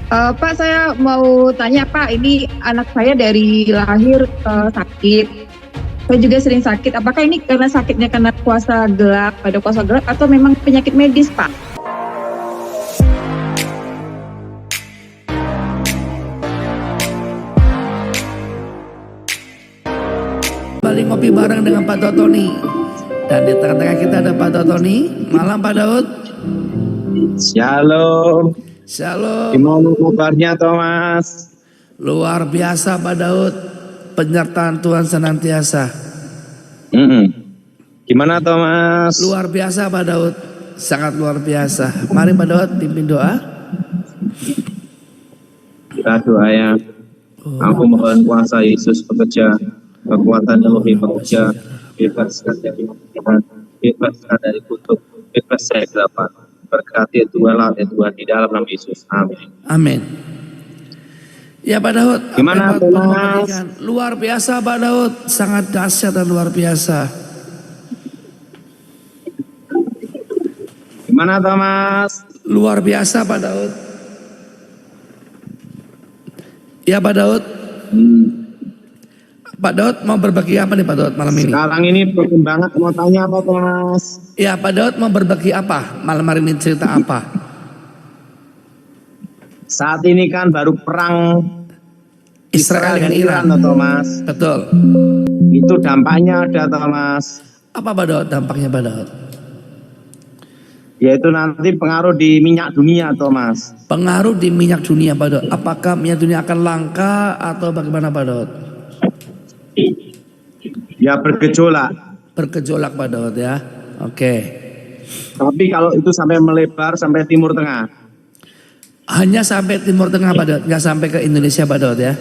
Pak, saya mau tanya Pak, ini anak saya dari lahir sakit. Saya juga sering sakit. Apakah ini karena sakitnya karena kuasa gelap, ada kuasa gelap, atau memang penyakit medis, Pak? Kembali ngopi bareng dengan Pak Totoni. Dan di tengah-tengah kita ada Pak Totoni. Malam Pak Daud. Shalom. Shalom. Gimana kabarnya Thomas? Luar biasa Pak Daud. Penyertaan Tuhan senantiasa. Gimana Thomas? Luar biasa Pak Daud. Sangat luar biasa. Mari Pak Daud pimpin doa. Kita doa ya. Aku mohon kuasa Yesus bekerja, kekuatan Elohim bekerja, bebaskan dari kematian, bebaskan dari kutuk, bebaskan dari kegelapan. Berkati Tuhan di dalam nama Yesus. Amin. Amin. Ya Pak Daud. Gimana Thomas? Luar biasa Pak Daud. Sangat dahsyat dan luar biasa. Gimana Thomas? Luar biasa Pak Daud. Ya Pak Daud. Pak Daud mau berbagi apa nih Pak Daud malam ini? Sekarang ini perkembangan mau tanya apa Thomas? Ya Pak Daud mau berbagi apa? Malam hari ini cerita apa? Saat ini kan baru perang Israel dengan Iran. Thomas. Betul. Itu dampaknya ada Thomas. Apa Pak Daud dampaknya Pak Daud? Yaitu nanti pengaruh di minyak dunia Thomas. Pengaruh di minyak dunia Pak Daud. Apakah minyak dunia akan langka atau bagaimana Pak Daud? Ya bergejolak. Bergejolak Pak Daud ya. Oke. Tapi kalau itu sampai melebar sampai Timur Tengah. Hanya sampai Timur Tengah Pak Daud, nggak sampai ke Indonesia Pak Daud ya.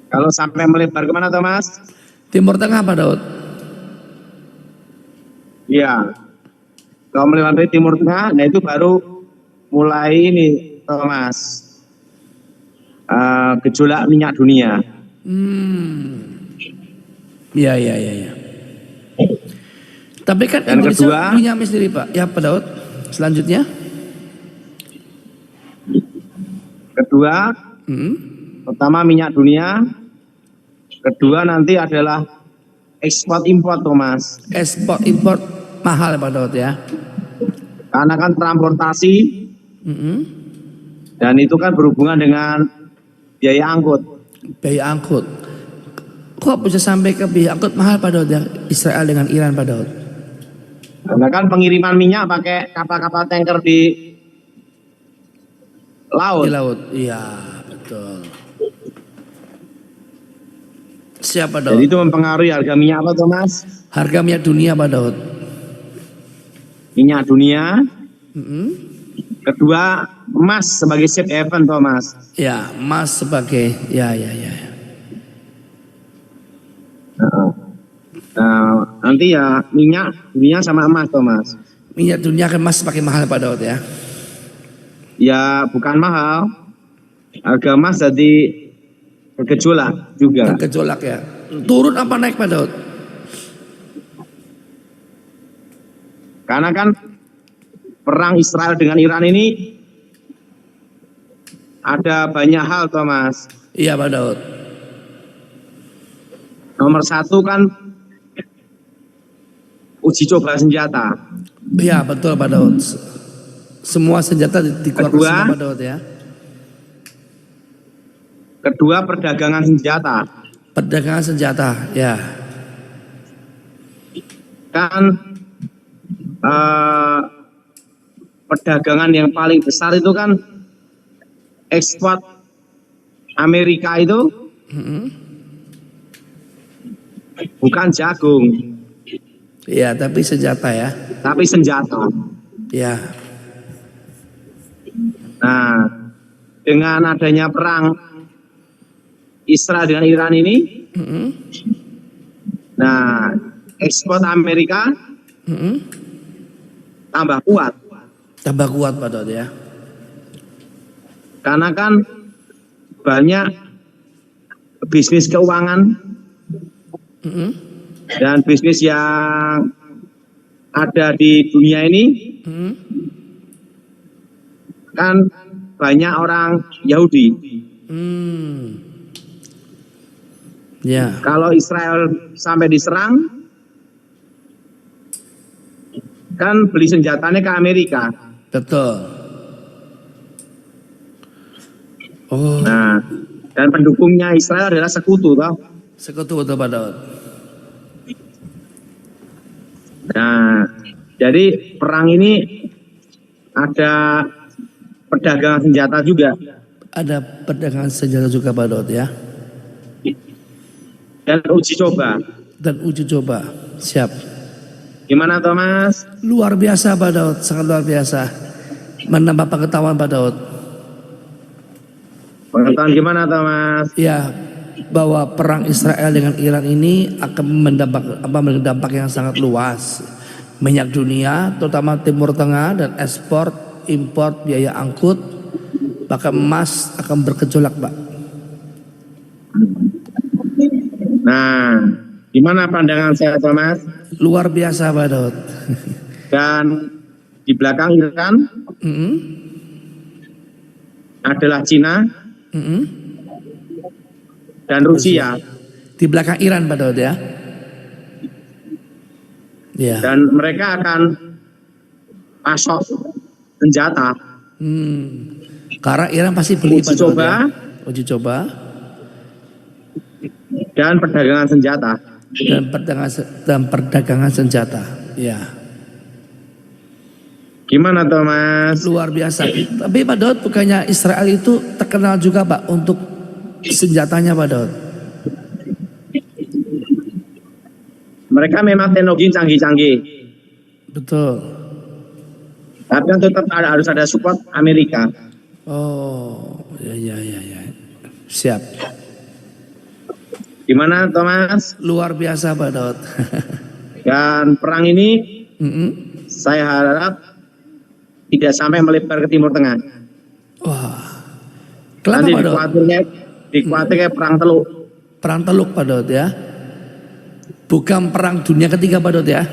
Kalau sampai melebar kemana Thomas? Timur Tengah Pak Daud. Iya. Kalau melebar dari Timur Tengah, nah itu baru mulai ini Thomas. Gejolak minyak dunia. Iya. Tapi kan Dan Indonesia kedua, punya sendiri Pak. Ya Pak Daud. Selanjutnya. Kedua, pertama minyak dunia. Kedua nanti adalah ekspor impor Thomas. Ekspor impor mahal Pak Daud ya. Karena kan transportasi dan itu kan berhubungan dengan biaya angkut. Biaya angkut. Kok bisa sampai ke biaya angkut mahal Pak Daud ya? Israel dengan Iran Pak Daud. Karena kan pengiriman minyak pakai kapal-kapal tanker di laut. Di laut, iya betul. Siapa Daud? Jadi itu mempengaruhi harga minyak apa Thomas? Harga minyak dunia Pak Daud. Minyak dunia. Kedua emas sebagai safe haven Thomas. Ya emas sebagai ya. Nanti ya minyak dunia sama emas Thomas. Minyak dunia kan emas semakin mahal Pak Daud ya. Ya bukan mahal. Harga emas jadi bergejolak juga. Bergejolak ya. Turun apa naik Pak Daud? Karena kan perang Israel dengan Iran ini ada banyak hal Thomas. Iya Pak Daud. Nomor satu kan uji coba senjata. Iya betul Pak Daud. Semua senjata dikeluarkan semua Pak Daud ya. Kedua perdagangan senjata. Perdagangan senjata ya. Kan perdagangan yang paling besar itu kan ekspor Amerika itu bukan jagung. Iya tapi senjata ya. Tapi senjata. Ya. Nah, dengan adanya perang Israel dengan Iran ini, nah ekspor Amerika tambah kuat. Tambah kuat Pak Daud ya. Karena kan banyak bisnis keuangan dan bisnis yang ada di dunia ini kan banyak orang Yahudi. Ya, Kalau Israel sampai diserang, kan beli senjatanya ke Amerika. betul. Oh, Nah, dan pendukungnya Israel adalah sekutu, toh. sekutu betul Pak Daud. Nah, jadi perang ini ada perdagangan senjata juga. Ada perdagangan senjata juga Pak Daud ya. Dan uji coba. Dan uji coba. Siap. Gimana Thomas? Luar biasa Pak Daud, sangat luar biasa. Menambah pengetahuan Pak Daud. Pengetahuan gimana Thomas? Ya, bahwa perang Israel dengan Iran ini akan berdampak yang sangat luas. Minyak dunia, terutama Timur Tengah, dan ekspor, impor, biaya angkut, bahkan emas akan bergejolak Pak. Nah, gimana pandangan saya Thomas? Luar biasa Pak Daud. Dan di belakang Iran adalah Cina dan Rusia. Di belakang Iran Pak Daud ya. Ya. Dan mereka akan pasok senjata. Karena Iran pasti beli Uji Pak Daud coba. ya. Uji coba. Dan perdagangan senjata. Dan perdagangan senjata. Ya. Gimana Thomas? Luar biasa. Tapi Pak Daud, bukannya Israel itu terkenal juga Pak untuk senjatanya Pak Daud? Mereka memang teknologi canggih-canggih. Betul. Tapi kan tetap harus ada support Amerika. Oh, ya. Siap. Gimana Thomas? Luar biasa Pak Daud. Dan perang ini saya harap tidak sampai melebar ke Timur Tengah. Wah. Kenapa Nanti Pak Daud? dikhawatirnya perang teluk. Perang teluk Pak Daud ya. Bukan perang dunia ketiga Pak Daud ya.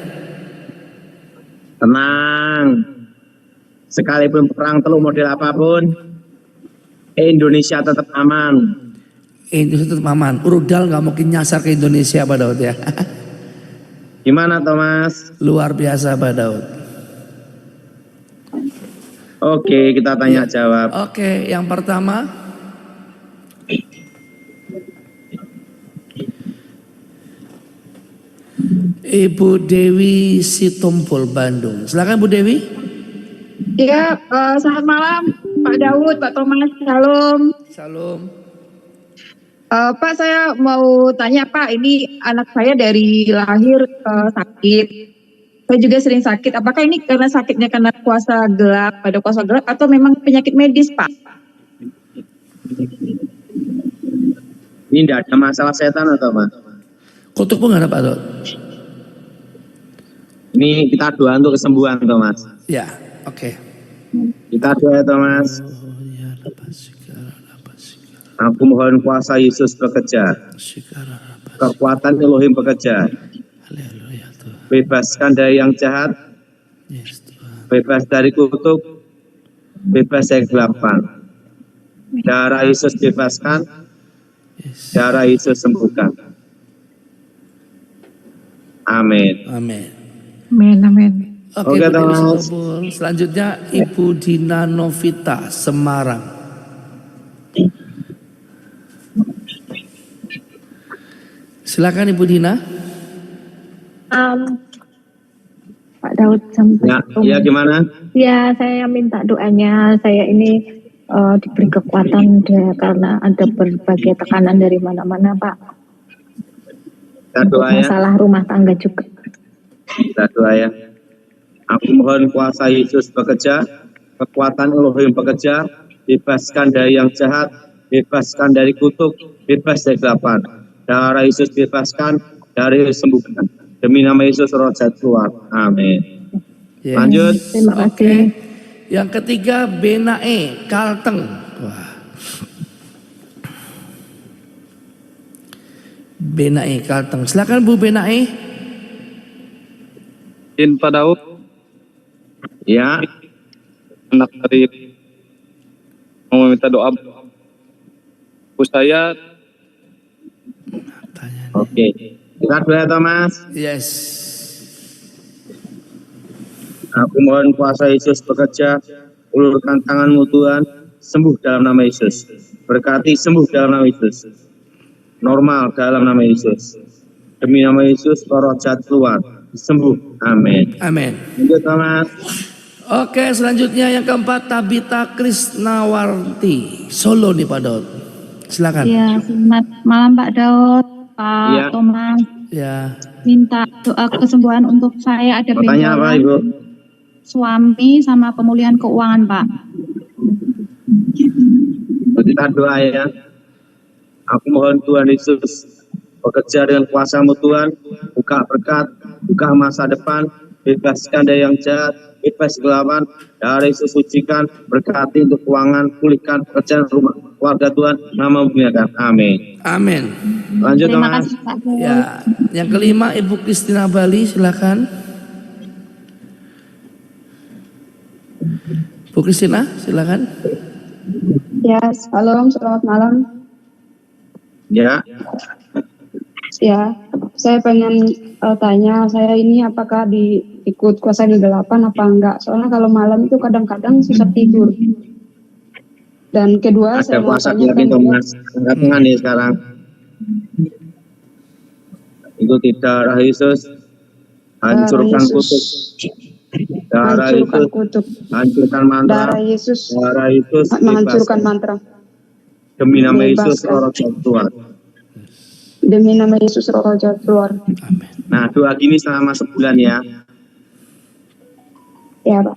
Tenang. Sekalipun perang teluk model apapun, Indonesia tetap aman. Indonesia tetap aman. Rudal nggak mungkin nyasar ke Indonesia Pak Daud ya. Gimana Thomas? Luar biasa Pak Daud. Oke, kita tanya jawab. Oke, yang pertama. Ibu Dewi Sitompul Bandung. Silakan Bu Dewi. Ya, selamat malam Pak Daud, Pak Thomas, Shalom. Salam. Pak, saya mau tanya Pak, ini anak saya dari lahir sakit. Saya juga sering sakit. Apakah ini karena sakitnya karena kuasa gelap, ada kuasa gelap, atau memang penyakit medis Pak? Ini tidak ada masalah setan atau apa? Kutuk pun nggak ada Pak Daud. Ini kita doa untuk kesembuhan Thomas. Ya, oke. Kita doa ya Thomas. Aku mohon kuasa Yesus bekerja. Kekuatan Elohim bekerja. Bebaskan dari yang jahat. Bebas dari kutuk. Bebas dari kegelapan. Darah Yesus bebaskan. Darah Yesus sembuhkan. Amin. Amin. Amin. Oke, Oke, Bu Dewi Thomas. Sitompul. Selanjutnya Ibu Dina Novita Semarang. Silakan Ibu Dina. Pak Daud sampai Ya gimana? Ya, saya minta doanya. Saya ini diberi kekuatan karena ada berbagai tekanan dari mana-mana, Pak. Kita Untuk doa ya. masalah rumah tangga juga. Kita doa ya. Aku mohon kuasa Yesus bekerja, kekuatan Elohim bekerja, bebaskan dari yang jahat, bebaskan dari kutuk, bebas dari kegelapan. Darah Yesus bebaskan, dari Yesus sembuhkan. Demi nama Yesus roh jahat keluar. Amin. Ya. Lanjut. Terima kasih. Yang ketiga Benae Kalteng. Wah. Benae Kalteng. Silakan Bu Benae. Pak Daud, Ya, anak dari mau meminta doa saya. Oke, kita doa Thomas. Yes. Aku mohon kuasa Yesus bekerja, ulurkan tanganmu Tuhan, sembuh dalam nama Yesus. Berkati sembuh dalam nama Yesus. Normal dalam nama Yesus. Demi nama Yesus, roh jahat keluar, sembuh. Amin. Amin. Lanjut Thomas. Oke, selanjutnya yang keempat, Tabita Krisnawarti, Solo nih Pak Daud. Silakan. Ya, selamat malam Pak Daud, Pak Iya. Thomas. Ya. Minta doa kesembuhan untuk saya, ada Pertanyaan apa Ibu? suami sama pemulihan keuangan Pak. Kita doa ya. Aku mohon Tuhan Yesus bekerja dengan kuasa-Mu Tuhan, buka berkat, buka masa depan, bebaskan dari yang jahat, bebas kegelapan, dari Yesus sucikan, berkati untuk keuangan, pulihkan pekerjaan rumah, keluarga Tuhan, nama muliakan. Amin. Amin. Lanjut Terima Thomas. kasih Pak Daud. Ya, yang kelima Ibu Kristina Bali, silakan. Bu Kristina, silakan. Ya, salam, selamat malam. Ya, Ya, saya pengen tanya, saya ini apakah ikut kuasa kegelapan apa enggak? Soalnya kalau malam itu kadang-kadang susah tidur. Dan kedua, ada saya mau kuasa tanyakan yakin Thomas. Angkat tangan nih sekarang. Ikuti darah Yesus, hancurkan Yesus. kutuk. Darah hancurkan Yesus, kutuk. hancurkan mantra. Darah Yesus Darah Yesus, menghancurkan bebaskan. mantra. Demi nama Yesus, Bebaskan. roh jahat Tuhan. Demi nama Yesus roh jahat keluar. Amin. Nah, doa gini selama sebulan ya. Ya, Pak.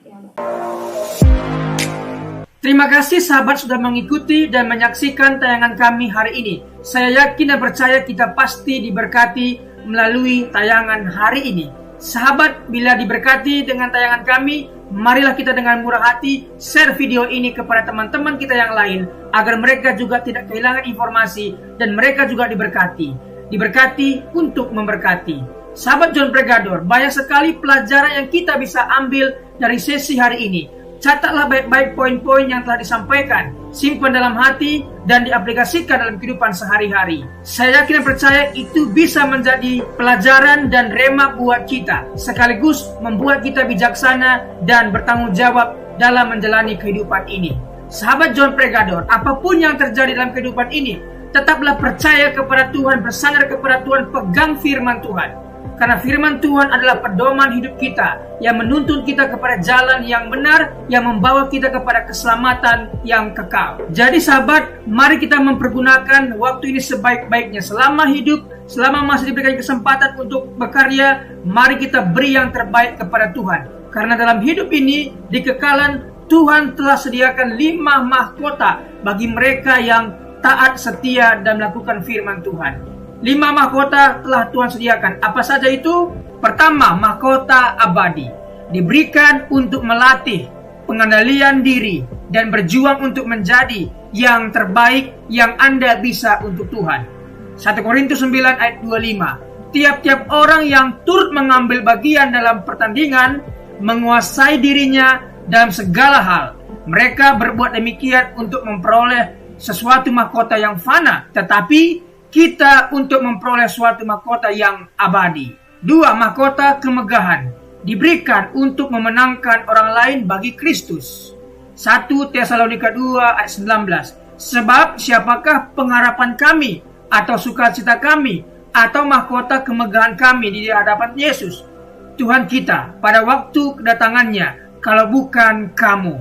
Terima kasih sahabat sudah mengikuti dan menyaksikan tayangan kami hari ini. Saya yakin dan percaya kita pasti diberkati melalui tayangan hari ini. Sahabat, bila diberkati dengan tayangan kami, marilah kita dengan murah hati share video ini kepada teman-teman kita yang lain, agar mereka juga tidak kehilangan informasi dan mereka juga diberkati. Diberkati untuk memberkati. Sahabat John Pregador, banyak sekali pelajaran yang kita bisa ambil dari sesi hari ini. Catatlah baik-baik poin-poin yang telah disampaikan, simpan dalam hati, dan diaplikasikan dalam kehidupan sehari-hari. Saya yakin dan percaya itu bisa menjadi pelajaran dan rema buat kita, sekaligus membuat kita bijaksana dan bertanggung jawab dalam menjalani kehidupan ini. Sahabat John Pregador, apapun yang terjadi dalam kehidupan ini, tetaplah percaya kepada Tuhan, bersandar kepada Tuhan, pegang firman Tuhan. Karena firman Tuhan adalah pedoman hidup kita yang menuntun kita kepada jalan yang benar, yang membawa kita kepada keselamatan yang kekal. Jadi sahabat, mari kita mempergunakan waktu ini sebaik-baiknya. Selama hidup, selama masih diberikan kesempatan untuk berkarya, mari kita beri yang terbaik kepada Tuhan. Karena dalam hidup ini, di kekalan, Tuhan telah sediakan 5 mahkota bagi mereka yang taat, setia, dan melakukan firman Tuhan. 5 mahkota telah Tuhan sediakan. Apa saja itu? Pertama, mahkota abadi. Diberikan untuk melatih pengendalian diri dan berjuang untuk menjadi yang terbaik yang Anda bisa untuk Tuhan. 1 Korintus 9 ayat 25. Tiap-tiap orang yang turut mengambil bagian dalam pertandingan menguasai dirinya dalam segala hal. Mereka berbuat demikian untuk memperoleh sesuatu mahkota yang fana, tetapi kita untuk memperoleh suatu mahkota yang abadi. 2. Mahkota kemegahan. Diberikan untuk memenangkan orang lain bagi Kristus. 1 Tesalonika 2 ayat 19. Sebab siapakah pengharapan kami atau sukacita kami atau mahkota kemegahan kami di hadapan Yesus, Tuhan kita, pada waktu kedatangannya, kalau bukan kamu.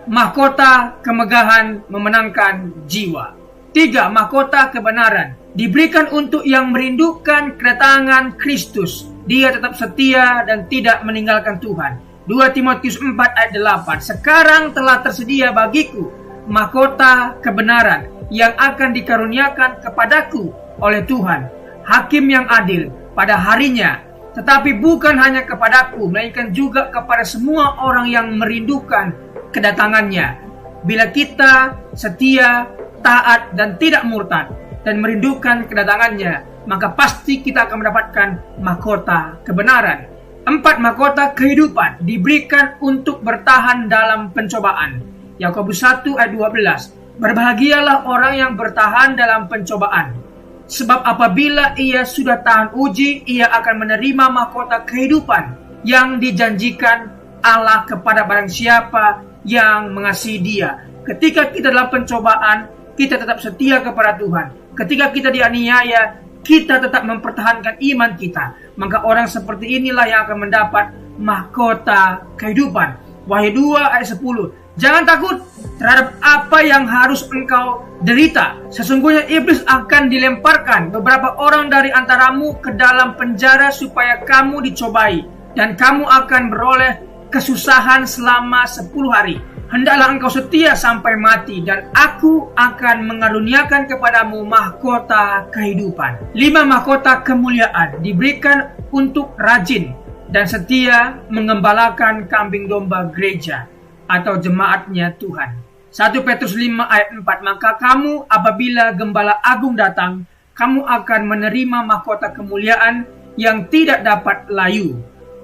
Mahkota kemegahan memenangkan jiwa. 3. Mahkota kebenaran. Diberikan untuk yang merindukan kedatangan Kristus. Dia tetap setia dan tidak meninggalkan Tuhan. 2 Timotius 4 ayat 8. Sekarang telah tersedia bagiku mahkota kebenaran yang akan dikaruniakan kepadaku oleh Tuhan, Hakim yang adil pada harinya. Tetapi bukan hanya kepadaku, melainkan juga kepada semua orang yang merindukan kedatangannya. Bila kita setia, taat, dan tidak murtad, dan merindukan kedatangannya, maka pasti kita akan mendapatkan mahkota kebenaran. 4. Mahkota kehidupan diberikan untuk bertahan dalam pencobaan. Yakobus 1 ayat 12. Berbahagialah orang yang bertahan dalam pencobaan. Sebab apabila ia sudah tahan uji, ia akan menerima mahkota kehidupan yang dijanjikan Allah kepada barang siapa yang mengasihi Dia. Ketika kita dalam pencobaan, kita tetap setia kepada Tuhan. Ketika kita dianiaya, kita tetap mempertahankan iman kita. Maka orang seperti inilah yang akan mendapat mahkota kehidupan. Wahyu 2 ayat 10. Jangan takut terhadap apa yang harus engkau derita. Sesungguhnya iblis akan dilemparkan beberapa orang dari antaramu ke dalam penjara supaya kamu dicobai, dan kamu akan beroleh kesusahan selama 10 hari. Hendaklah engkau setia sampai mati, dan aku akan mengaruniakan kepadamu mahkota kehidupan. 5 mahkota kemuliaan diberikan untuk rajin dan setia mengembalakan kambing domba gereja atau jemaatnya Tuhan. 1 Petrus 5 ayat 4. Maka kamu apabila gembala agung datang, kamu akan menerima mahkota kemuliaan yang tidak dapat layu.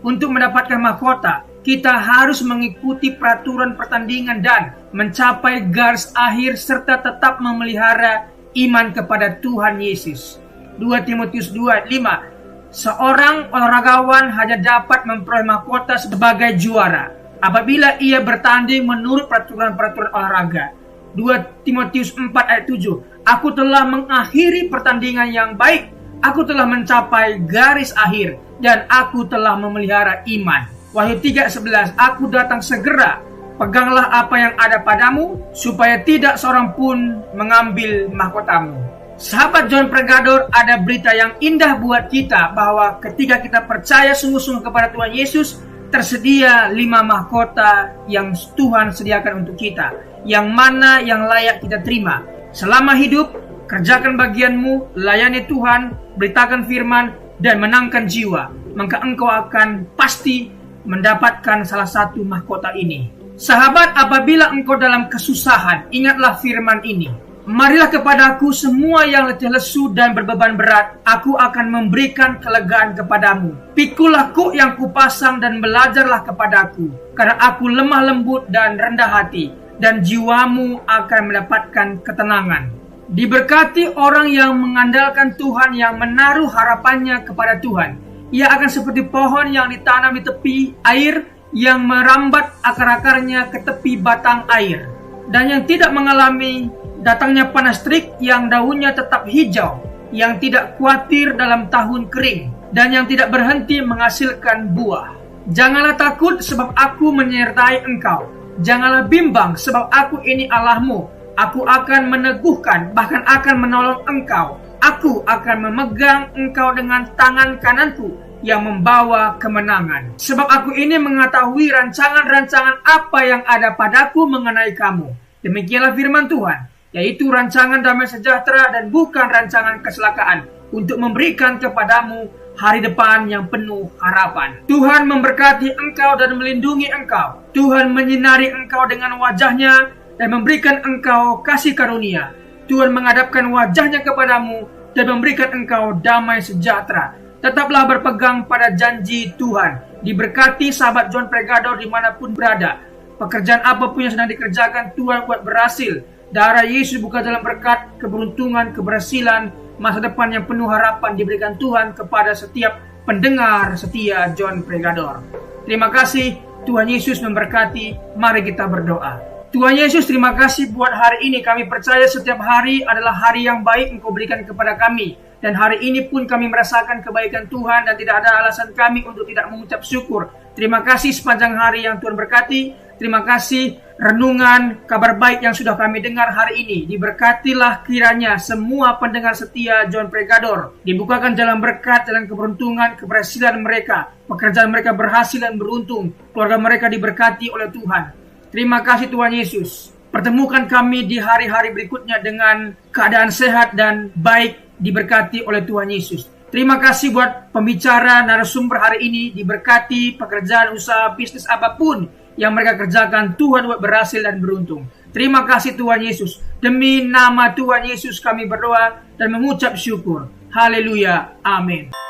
Untuk mendapatkan mahkota, kita harus mengikuti peraturan pertandingan dan mencapai garis akhir serta tetap memelihara iman kepada Tuhan Yesus. 2 Timotius 2 ayat 5. Seorang olahragawan hanya dapat memperoleh mahkota sebagai juara apabila ia bertanding menurut peraturan-peraturan olahraga. 2 Timotius 4 ayat 7. Aku telah mengakhiri pertandingan yang baik. Aku telah mencapai garis akhir dan aku telah memelihara iman. Wahyu 3:11. Aku datang segera. Peganglah apa yang ada padamu supaya tidak seorang pun mengambil mahkotamu. Sahabat John Pregador, ada berita yang indah buat kita bahwa ketika kita percaya sungguh-sungguh kepada Tuhan Yesus, tersedia 5 mahkota yang Tuhan sediakan untuk kita, yang mana yang layak kita terima. Selama hidup, kerjakan bagianmu, layani Tuhan, beritakan firman, dan menangkan jiwa. Maka engkau akan pasti mendapatkan salah satu mahkota ini. Sahabat, apabila engkau dalam kesusahan, ingatlah firman ini. Marilah kepadaku semua yang letih lesu dan berbeban berat, aku akan memberikan kelegaan kepadamu. Pikulah kuk yang kupasang dan belajarlah kepadaku, karena aku lemah lembut dan rendah hati, dan jiwamu akan mendapatkan ketenangan. Diberkati orang yang mengandalkan Tuhan, yang menaruh harapannya kepada Tuhan. Ia akan seperti pohon yang ditanam di tepi air, yang merambat akar-akarnya ke tepi batang air, dan yang tidak mengalami datangnya panas terik, yang daunnya tetap hijau, yang tidak khawatir dalam tahun kering, dan yang tidak berhenti menghasilkan buah. Janganlah takut, sebab aku menyertai engkau. Janganlah bimbang, sebab aku ini Allahmu. Aku akan meneguhkan, bahkan akan menolong engkau. Aku akan memegang engkau dengan tangan kananku yang membawa kemenangan. Sebab aku ini mengetahui rancangan-rancangan apa yang ada padaku mengenai kamu. Demikianlah firman Tuhan, yaitu rancangan damai sejahtera dan bukan rancangan kecelakaan, untuk memberikan kepadamu hari depan yang penuh harapan. Tuhan memberkati engkau dan melindungi engkau. Tuhan menyinari engkau dengan wajahnya dan memberikan engkau kasih karunia. Tuhan menghadapkan wajahnya kepadamu dan memberikan engkau damai sejahtera. Tetaplah berpegang pada janji Tuhan. Diberkati sahabat John Pregador dimanapun berada. Pekerjaan apapun yang sedang dikerjakan, Tuhan buat berhasil. Darah Yesus buka dalam berkat, keberuntungan, keberhasilan, masa depan yang penuh harapan diberikan Tuhan kepada setiap pendengar setia John Pregador. Terima kasih, Tuhan Yesus memberkati. Mari kita berdoa. Tuhan Yesus, terima kasih buat hari ini. Kami percaya setiap hari adalah hari yang baik Engkau berikan kepada kami. Dan hari ini pun kami merasakan kebaikan Tuhan dan tidak ada alasan kami untuk tidak mengucap syukur. Terima kasih sepanjang hari yang Tuhan berkati. Terima kasih renungan kabar baik yang sudah kami dengar hari ini. Diberkatilah kiranya semua pendengar setia John Pregador. Dibukakan jalan berkat, jalan keberuntungan, keberhasilan mereka. Pekerjaan mereka berhasil dan beruntung. Keluarga mereka diberkati oleh Tuhan. Terima kasih Tuhan Yesus. Pertemukan kami di hari-hari berikutnya dengan keadaan sehat dan baik, diberkati oleh Tuhan Yesus. Terima kasih buat pembicara narasumber hari ini. Diberkati pekerjaan, usaha, bisnis apapun yang mereka kerjakan, Tuhan buat berhasil dan beruntung. Terima kasih Tuhan Yesus. Demi nama Tuhan Yesus kami berdoa dan mengucap syukur. Haleluya. Amin.